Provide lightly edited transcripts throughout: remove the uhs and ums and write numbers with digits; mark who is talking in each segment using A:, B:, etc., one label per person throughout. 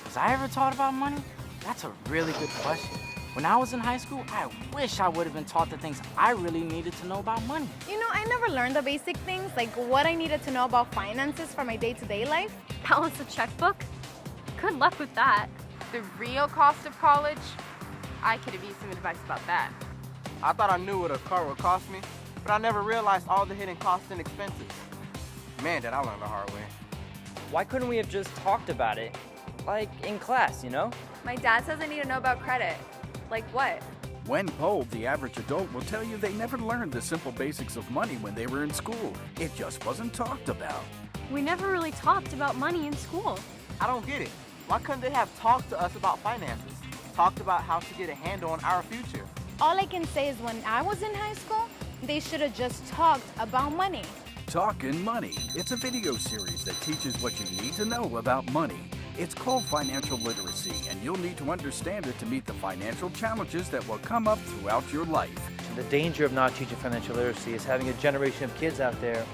A: Was I ever taught about money? That's a really good question. When I was in high school, I wish I would have been taught the things I really needed to know about money.
B: You know, I never learned the basic things, like what I needed to know about finances for my day-to-day life.
C: Balance a checkbook? Good luck with that.
D: The real cost of college? I could have used some advice about that.
E: I thought I knew what a car would cost me, but I never realized all the hidden costs and expenses. Man, did I learn the hard way.
F: Why couldn't we have just talked about it? Like in class, you know?
G: My dad says I need to know about credit. Like what?
H: When polled, the average adult will tell you they never learned the simple basics of money when they were in school. It just wasn't talked about.
C: We never really talked about money in school.
E: I don't get it. Why couldn't they have talked to us about finances? Talked about how to get a handle on our future?
B: All I can say is when I was in high school, they should have just talked about money.
H: Talkin Money. It's a video series that teaches what you need to know about money. It's called financial literacy, and you'll need to understand it to meet the financial challenges that will come up throughout your life.
I: The danger of not teaching financial literacy is having a generation of kids out there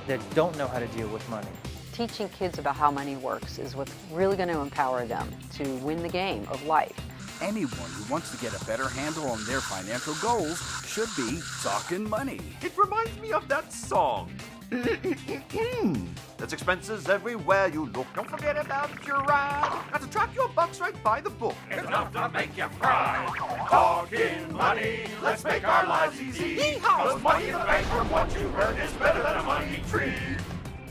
I: that don't know how to deal with money.
J: Teaching kids about how money works is what's really going to empower them to win the game of life.
H: Anyone who wants to get a better handle on their financial goals should be Talkin Money.
K: It reminds me of that song. There's expenses everywhere you look. Don't forget about your ride. Got to track your bucks right by the book.
L: It's enough to make you cry. Talking money, let's make our lives easy. Cause money in the bank from what you earn is better than a money tree.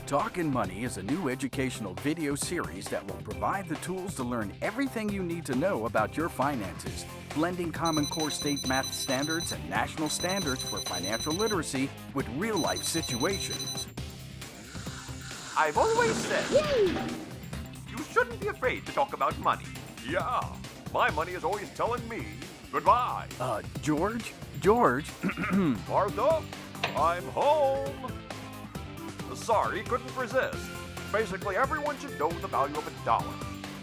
H: Talkin Money is a new educational video series that will provide the tools to learn everything you need to know about your finances, blending Common Core state math standards and national standards for financial literacy with real-life situations.
K: I've always said, you shouldn't be afraid to talk about money. Yeah, my money is always telling me goodbye.
H: George?
K: Martha, I'm home. Sorry, couldn't resist. Basically, everyone should know the value of a dollar.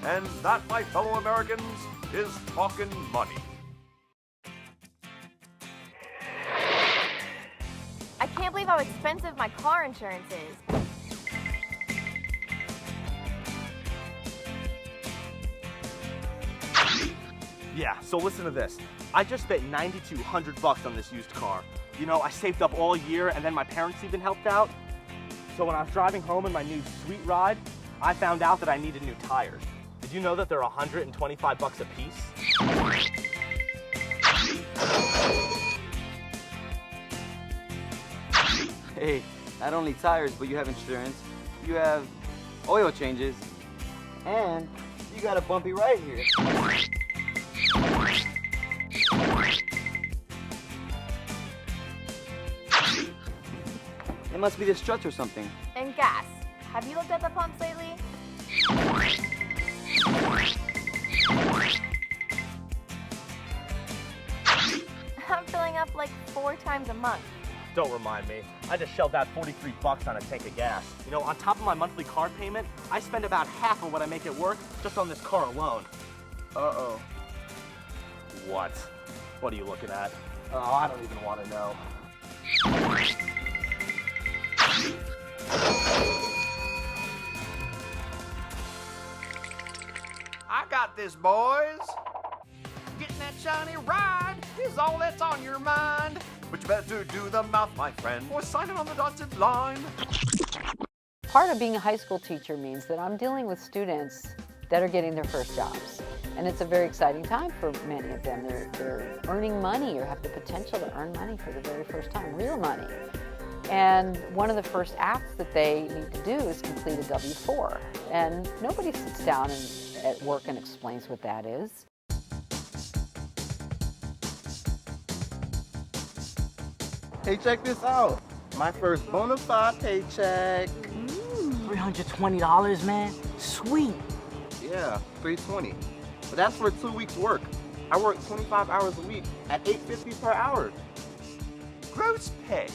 K: And that, my fellow Americans, is talking money.
G: I can't believe how expensive my car insurance is.
E: Yeah, so listen to this. I just spent $9,200 on this used car. You know, I saved up all year, and then my parents even helped out. So when I was driving home in my new sweet ride, I found out that I needed new tires. Did you know that they're $125 a piece?
M: Hey, not only tires, but you have insurance, you have oil changes, and you got a bumpy ride here. It must be the struts or something.
G: And gas. Have you looked at the pumps lately? I'm filling up like 4 times a month.
E: Don't remind me. I just shelled out $43 on a tank of gas. You know, on top of my monthly car payment, I spend about half of what I make at work just on this car alone. Uh-oh. What? What are you looking at? Oh, I don't even want to know.
K: I got this, boys. Getting that shiny ride is all that's on your mind. But you better do the mouth, my friend, or sign it on the dotted line.
J: Part of being a high school teacher means that I'm dealing with students that are getting their first jobs. And it's a very exciting time for many of them. They're earning money or have the potential to earn money for the very first time, real money. And one of the first acts that they need to do is complete a W-4. And nobody sits down at work and explains what that is.
E: Hey, check this out. My first bona fide paycheck.
A: $320, man. Sweet.
E: Yeah, $320. But that's for 2 weeks' work. I work 25 hours a week at $8.50 per hour.
K: Gross pay.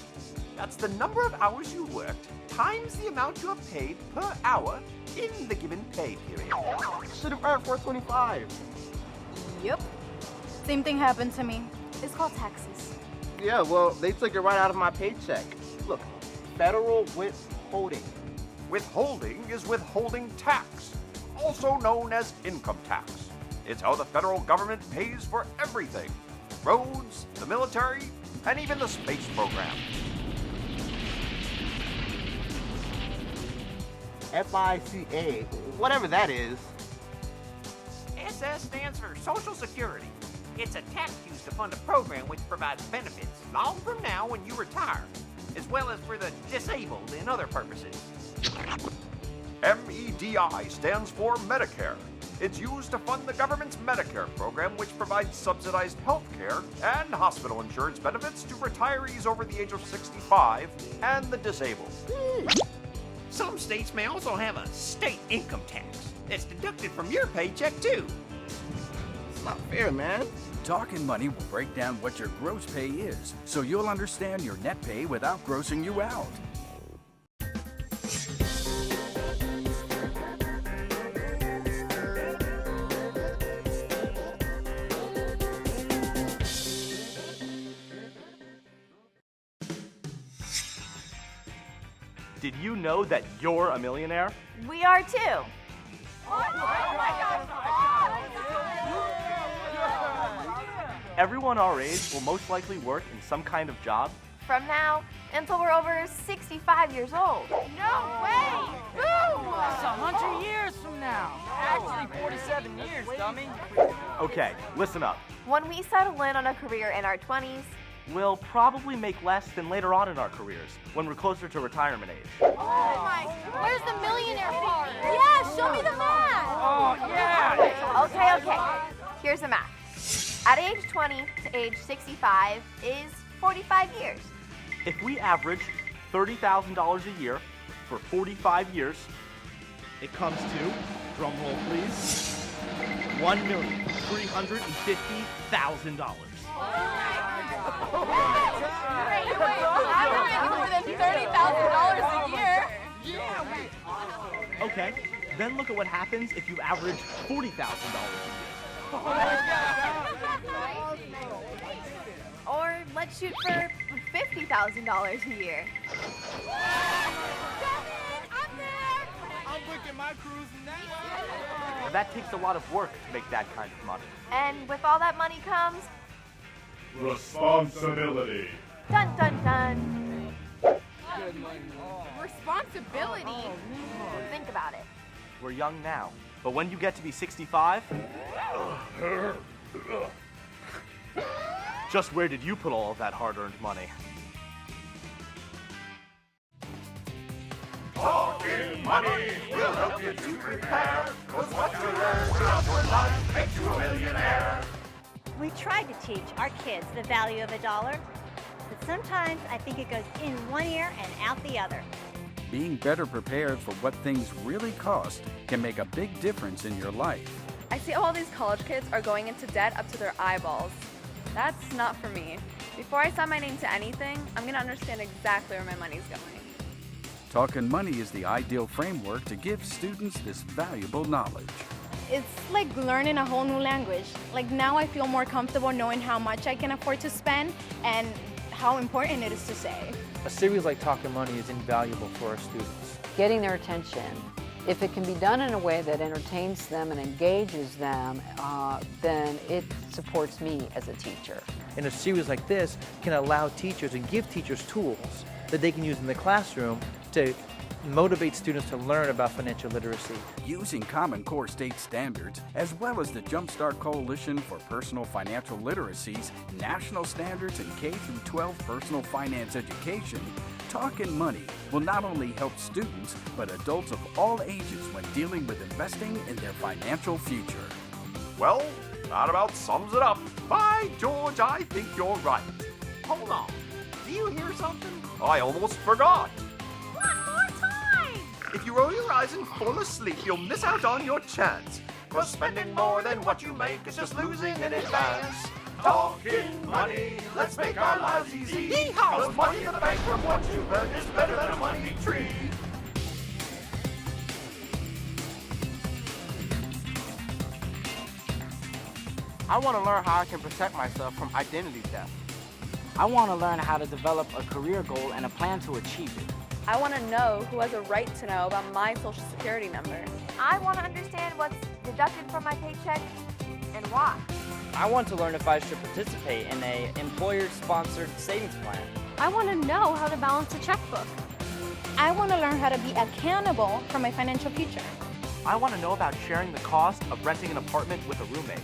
K: That's the number of hours you worked times the amount you are paid per hour in the given pay period.
E: Should have earned $425.
B: Yep. Same thing happened to me. It's called taxes.
E: Yeah, well, they took it right out of my paycheck. Look, federal withholding.
K: Withholding is withholding tax. also known as income tax. It's how the federal government pays for everything. Roads, the military, and even the space program.
N: FICA, whatever that is.
O: SS stands for Social Security. It's a tax used to fund a program which provides benefits long from now when you retire, as well as for the disabled and other purposes.
K: MEDI stands for Medicare. It's used to fund the government's Medicare program, which provides subsidized health care and hospital insurance benefits to retirees over the age of 65 and the disabled.
O: Some states may also have a state income tax that's deducted from your paycheck, too.
N: It's not fair, man.
H: Talkin Money will break down what your gross pay is, so you'll understand your net pay without grossing you out.
E: Did you know that you're a millionaire?
G: We are too.
E: Everyone our age will most likely work in some kind of job.
G: From now until we're over 65 years old.
D: No way! Boo!
A: That's 100 years from now.
F: Actually, 47 years, dummy.
E: Okay, listen up.
G: When we settle in on a career in our 20s,
E: We'll probably make less than later on in our careers, when we're closer to retirement age.
D: Oh my, where's the millionaire part?
G: yeah, show me the math.
F: Oh, yeah!
G: Okay. Here's the math. At age 20 to age 65 is 45 years.
E: If we average $30,000 a year for 45 years, it comes to, drum roll please, $1,350,000.
D: Wait, I'm making more than $30,000 a year.
E: Okay, then look at what happens if you average $40,000 a year.
G: Or let's shoot for $50,000 a year.
L: I'm booking my cruise now.
E: That takes a lot of work to make that kind of money.
G: And with all that money comes
L: responsibility.
G: dun dun dun.
D: Responsibility?
G: Think about it.
E: We're young now, but when you get to be 65, just where did you put all of that hard-earned money?
L: Talkin Money will help you to prepare, 'cause what you learn throughout your life makes you a millionaire.
P: We try to teach our kids the value of a dollar, but sometimes I think it goes in one ear and out the other.
H: Being better prepared for what things really cost can make a big difference in your life.
D: I see all these college kids are going into debt up to their eyeballs. That's not for me. Before I sign my name to anything, I'm going to understand exactly where my money's going.
H: Talkin Money is the ideal framework to give students this valuable knowledge.
B: It's like learning a whole new language. Like now I feel more comfortable knowing how much I can afford to spend and how important it is to save.
I: A series like Talkin Money is invaluable for our students.
J: Getting their attention. If it can be done in a way that entertains them and engages them, then it supports me as a teacher.
I: And a series like this can allow teachers and give teachers tools that they can use in the classroom to motivate students to learn about financial literacy.
H: Using Common Core state standards, as well as the Jumpstart Coalition for Personal Financial Literacy's national standards in K-12 personal finance education, Talkin Money will not only help students, but adults of all ages when dealing with investing in their financial future.
K: Well, that about sums it up. By George, I think you're right.
O: Hold on. Do you hear something?
K: I almost forgot.
O: One more time!
K: If you roll your eyes and fall asleep, you'll miss out on your chance. 'Cause spending more than what you make is just losing in advance. Talkin Money, let's make our lives easy.
L: Yeehaw! 'Cause money in the bank from what you earn is better than a money tree.
A: I want to learn how I can protect myself from identity theft. I want to learn how to develop a career goal and a plan to achieve it.
D: I want to know who has a right to know about my social security number.
G: I want to understand what's deducted from my paycheck and why.
F: I want to learn if I should participate in a employer-sponsored savings plan.
C: I want to know how to balance a checkbook.
B: I want to learn how to be accountable for my financial future.
E: I want to know about sharing the cost of renting an apartment with a roommate.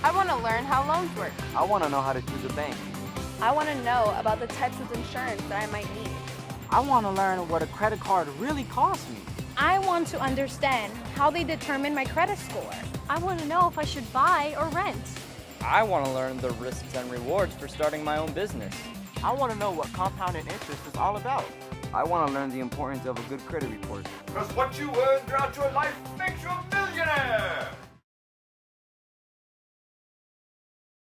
D: I want to learn how loans work.
M: I want to know how to choose a bank.
D: I want to know about the types of insurance that I might need.
A: I want to learn what a credit card really costs me.
B: I want to understand how they determine my credit score.
C: I want to know if I should buy or rent.
F: I want to learn the risks and rewards for starting my own business.
E: I want to know what compounded interest is all about.
M: I want to learn the importance of a good credit report.
L: Because what you earn throughout your life makes you a millionaire!